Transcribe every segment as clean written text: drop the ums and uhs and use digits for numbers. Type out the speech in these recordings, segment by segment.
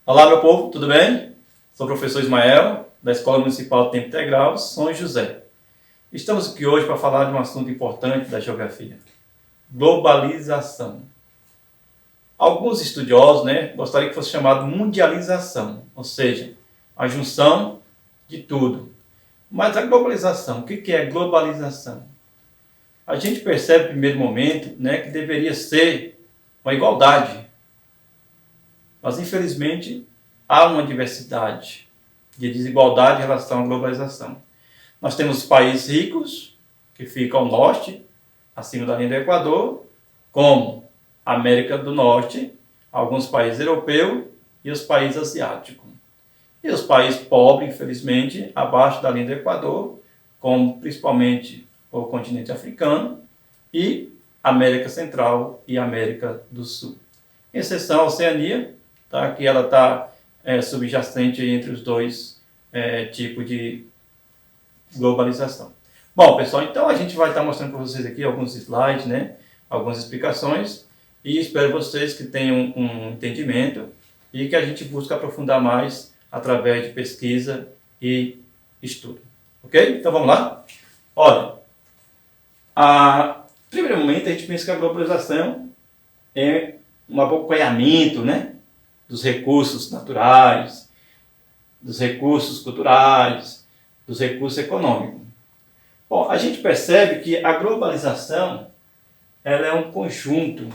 Olá, meu povo, tudo bem? Sou o professor Ismael, da Escola Municipal de Tempo Integral São José. Estamos aqui hoje para falar de um assunto importante da geografia: globalização. Alguns estudiosos gostariam que fosse chamado mundialização, ou seja, a junção de tudo. Mas a globalização, o que é globalização? A gente percebe no primeiro momento que deveria ser uma igualdade. Mas, infelizmente, há uma diversidade de desigualdade em relação à globalização. Nós temos países ricos, que ficam ao norte, acima da linha do Equador, como a América do Norte, alguns países europeus e os países asiáticos. E os países pobres, infelizmente, abaixo da linha do Equador, como principalmente o continente africano e América Central e América do Sul. Em exceção a Oceania, que ela está subjacente entre os dois tipos de globalização. Bom, pessoal, então a gente vai estar mostrando para vocês aqui alguns slides, algumas explicações, e espero vocês que tenham um entendimento e que a gente busque aprofundar mais através de pesquisa e estudo. Ok? Então vamos lá? Olha, primeiro momento a gente pensa que a globalização é um abocanhamento, dos recursos naturais, dos recursos culturais, dos recursos econômicos. Bom, a gente percebe que a globalização ela é um conjunto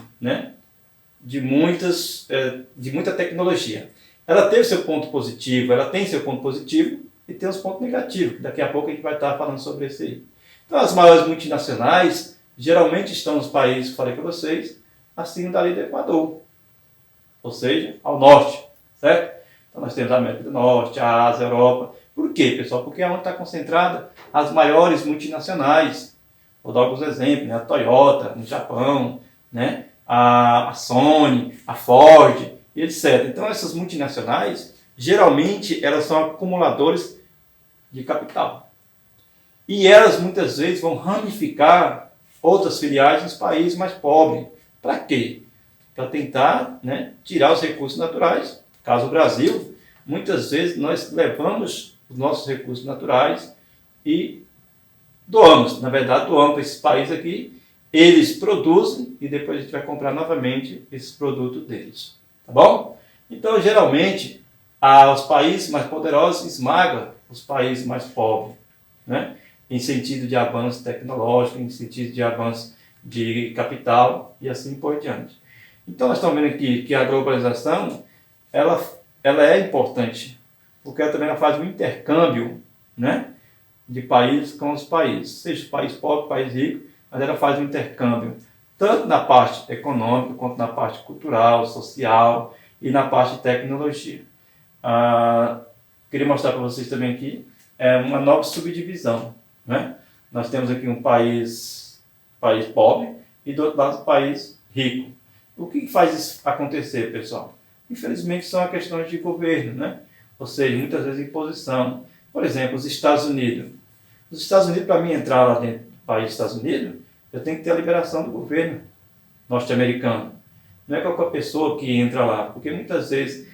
de muita tecnologia. Ela tem seu ponto positivo, ela tem seu ponto positivo e tem os pontos negativos, que daqui a pouco a gente vai estar falando sobre isso aí. Então, as maiores multinacionais geralmente estão nos países, que falei para vocês, acima da linha do Equador, ou seja, ao norte, certo? Então nós temos a América do Norte, a Ásia, a Europa. Por quê, pessoal? Porque é onde está concentrada as maiores multinacionais. Vou dar alguns exemplos, a Toyota, no Japão, a Sony, a Ford, etc. Então essas multinacionais, geralmente, elas são acumuladores de capital. E elas, muitas vezes, vão ramificar outras filiais nos países mais pobres. Para quê? Para tentar tirar os recursos naturais. Caso o Brasil, muitas vezes nós levamos os nossos recursos naturais e doamos. Na verdade, doamos para esses países aqui, eles produzem e depois a gente vai comprar novamente esses produtos deles. Tá bom? Então, geralmente, os países mais poderosos esmagam os países mais pobres, em sentido de avanço tecnológico, em sentido de avanço de capital e assim por diante. Então, nós estamos vendo aqui que a globalização ela é importante, porque ela também faz um intercâmbio de países com os países, seja país pobre, país rico, mas ela faz um intercâmbio tanto na parte econômica, quanto na parte cultural, social e na parte de tecnologia. Queria mostrar para vocês também aqui uma nova subdivisão. Nós temos aqui um país pobre e do outro lado um país rico. O que faz isso acontecer, pessoal? Infelizmente são questões de governo, ou seja, muitas vezes imposição. Por exemplo, os Estados Unidos. Os Estados Unidos, para mim entrar lá dentro do país dos Estados Unidos, eu tenho que ter a liberação do governo norte-americano. Não é qualquer pessoa que entra lá, porque muitas vezes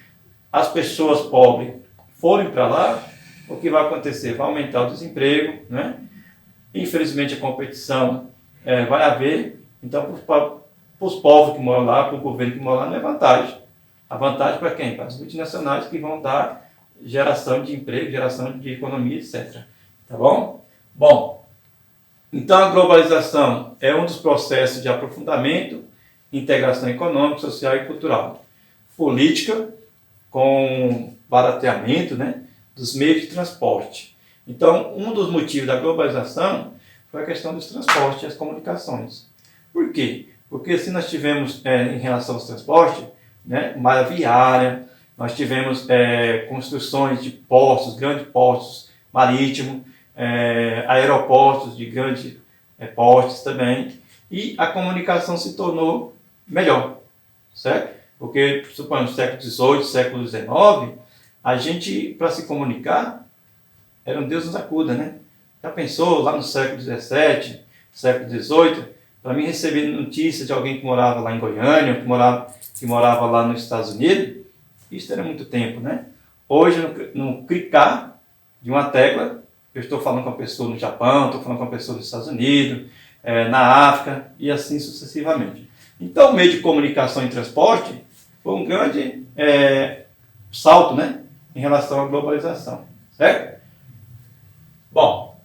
as pessoas pobres forem para lá, o que vai acontecer? Vai aumentar o desemprego, Infelizmente a competição vai haver, então para os povos que moram lá, para o governo que mora lá, não é vantagem. A vantagem para quem? Para as multinacionais que vão dar geração de emprego, geração de economia, etc. Tá bom? Bom, então a globalização é um dos processos de aprofundamento, integração econômica, social e cultural. Política, com barateamento dos meios de transporte. Então, um dos motivos da globalização foi a questão dos transportes e as comunicações. Por quê? Porque se nós tivemos, em relação aos transportes, malha viária, nós tivemos construções de portos, grandes portos marítimos, aeroportos de grandes portos também, e a comunicação se tornou melhor, certo? Porque, suponhamos, no século XVIII, século XIX, a gente, para se comunicar, era um Deus nos acuda, Já pensou lá no século XVII, século XVIII, para mim receber notícia de alguém que morava lá em Goiânia, que morava lá nos Estados Unidos, Isso era muito tempo, né? Hoje, no clicar de uma tecla, eu estou falando com uma pessoa no Japão, estou falando com uma pessoa nos Estados Unidos, na África e assim sucessivamente. Então, o meio de comunicação e transporte foi um grande salto, né, em relação à globalização, certo? Bom,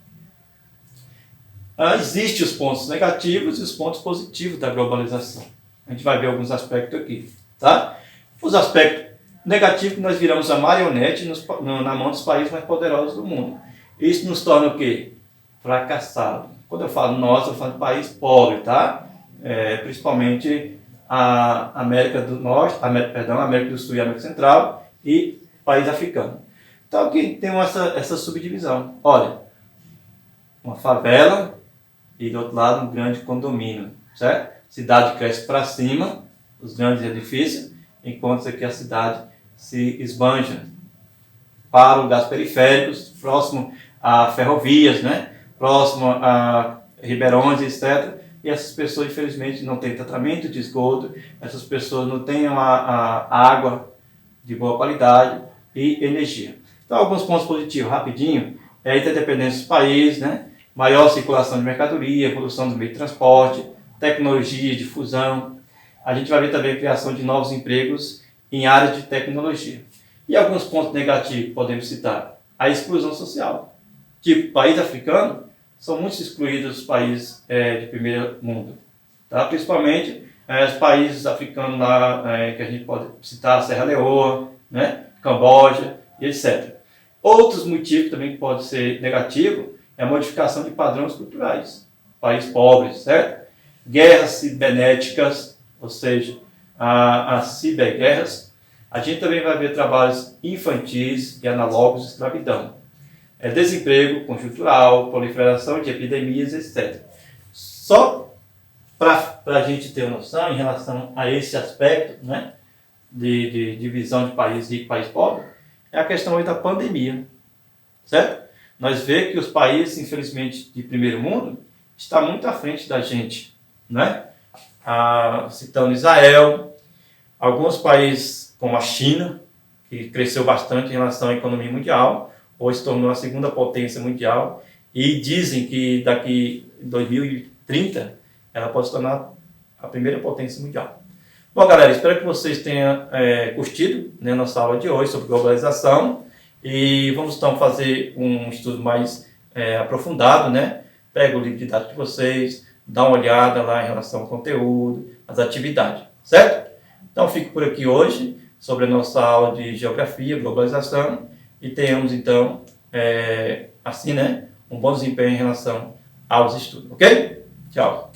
existem os pontos negativos e os pontos positivos da globalização. A gente vai ver alguns aspectos aqui, tá? Os aspectos negativos, que nós viramos a marionete na mão dos países mais poderosos do mundo. Isso nos torna o quê? Fracassado. Quando eu falo nós, eu falo de país pobre, tá? Principalmente a América do Norte, América do Sul e América Central e país africano. Então aqui tem essa subdivisão. Olha, uma favela e do outro lado um grande condomínio, certo? Cidade cresce para cima, os grandes edifícios, enquanto aqui a cidade se esbanja para lugares periféricos, próximo a ferrovias, né? Próximo a ribeirões, etc. E essas pessoas, infelizmente, não têm tratamento de esgoto, essas pessoas não têm a água de boa qualidade e energia. Então, alguns pontos positivos, rapidinho, a interdependência dos países, né? Maior circulação de mercadoria, evolução do meio de transporte, tecnologia, difusão. A gente vai ver também a criação de novos empregos em áreas de tecnologia. E alguns pontos negativos que podemos citar: a exclusão social. Tipo, país africano são muito excluídos os países de primeiro mundo, tá? Principalmente os países africanos lá, que a gente pode citar, Serra Leoa, né? Camboja e etc. Outros motivos também que podem ser negativos é a modificação de padrões culturais. Países pobres, certo? Guerras cibernéticas, ou seja, as ciberguerras. A gente também vai ver trabalhos infantis e análogos de escravidão. Desemprego conjuntural, proliferação de epidemias, etc. Só para a gente ter noção em relação a esse aspecto, né, de divisão de país rico e país pobre, é a questão aí da pandemia, certo? Nós vemos que os países, infelizmente, de primeiro mundo, estão muito à frente da gente, né? Citando Israel, alguns países como a China, que cresceu bastante em relação à economia mundial, hoje se tornou a segunda potência mundial, e dizem que daqui em 2030 ela pode se tornar a primeira potência mundial. Bom, galera, espero que vocês tenham curtido, né, nossa aula de hoje sobre globalização, e vamos então fazer um estudo mais aprofundado, né? Pega o livro didático de vocês, dá uma olhada lá em relação ao conteúdo, às atividades, certo? Então fico por aqui hoje sobre a nossa aula de geografia, globalização, e tenhamos então, assim, né, um bom desempenho em relação aos estudos, ok? Tchau!